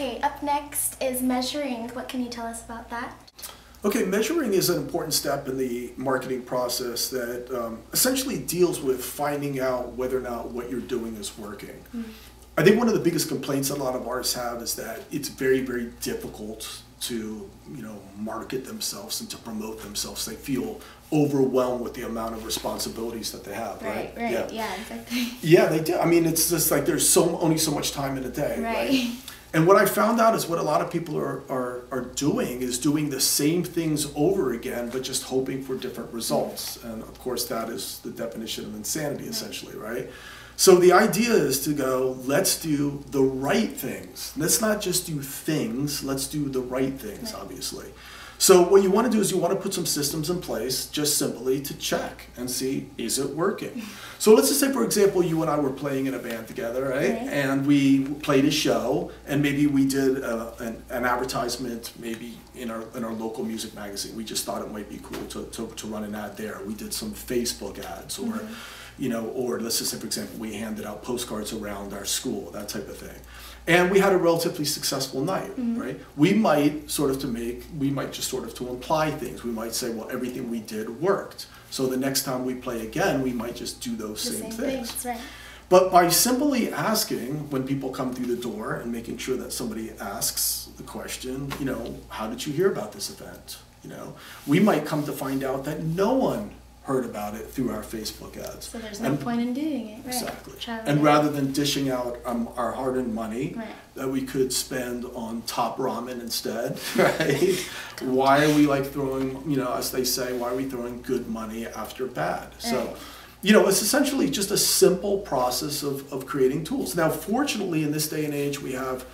Okay, up next is measuring. What can you tell us about that? Okay, measuring is an important step in the marketing process that essentially deals with finding out whether or not what you're doing is working. I think one of the biggest complaints that a lot of artists have is that it's very, very difficult to, market themselves and to promote themselves. They feel overwhelmed with the amount of responsibilities that they have, right? Right, yeah, exactly. Yeah, they do. I mean, it's just like there's only so much time in a day, Right. And what I found out is what a lot of people are doing is doing the same things over again, but just hoping for different results. And of course, that is the definition of insanity, essentially, right? So the idea is to go, let's do the right things. Let's not just do things, let's do the right things, obviously. So what you want to do is you want to put some systems in place just simply to check and see, is it working? So let's just say, for example, you and I were playing in a band together, right? And we played a show, and maybe we did an advertisement maybe in our local music magazine. We just thought it might be cool to run an ad there. We did some Facebook ads, or or let's just say, for example, we handed out postcards around our school, that type of thing. And we had a relatively successful night, right? We might just sort of to imply things. We might say, well, everything we did worked. So the next time we play again, we might just do those same things. Right. But by simply asking when people come through the door and making sure that somebody asks the question, how did you hear about this event? We might come to find out that no one heard about it through our Facebook ads. So there's no point in doing it, right? Exactly. And rather than dishing out our hard-earned money that we could spend on top ramen instead, right? Why are we throwing, as they say, why are we throwing good money after bad? So, it's essentially just a simple process of creating tools. Now, fortunately, in this day and age, we have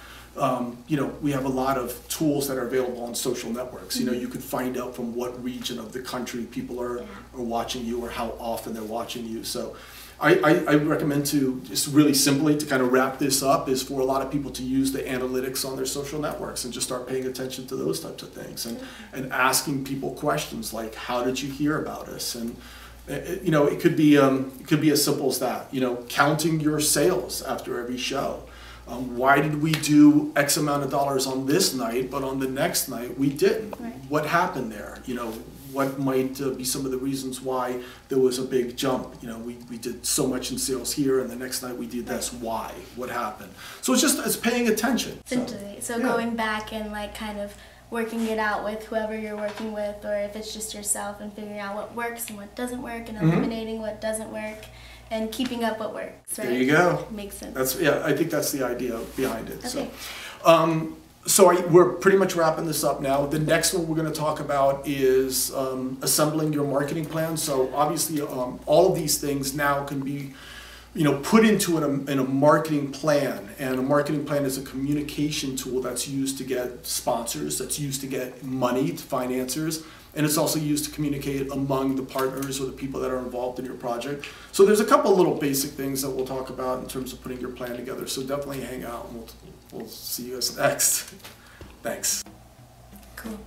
we have a lot of tools that are available on social networks. You could find out from what region of the country people are watching you or how often they're watching you. So I recommend to just really simply to kind of wrap this up is for a lot of people to use the analytics on their social networks and just start paying attention to those types of things and asking people questions like, how did you hear about us? And it could be as simple as that, counting your sales after every show. Why did we do X amount of dollars on this night, but on the next night we didn't? What happened there? What might be some of the reasons why there was a big jump? We did so much in sales here, and the next night we did this. Why? What happened? So it's paying attention. Essentially. So going back and kind of working it out with whoever you're working with, or if it's just yourself, and figuring out what works and what doesn't work, and eliminating what doesn't work. And keeping up what works, right? There you go. Makes sense. I think that's the idea behind it. Okay. So we're pretty much wrapping this up now. The next one we're going to talk about is assembling your marketing plan. So obviously, all of these things now can be, put into in a marketing plan. And a marketing plan is a communication tool that's used to get sponsors, that's used to get money, financiers. And it's also used to communicate among the partners or the people that are involved in your project. So there's a couple of little basic things that we'll talk about in terms of putting your plan together. So definitely hang out, and we'll see you guys next. Thanks. Cool.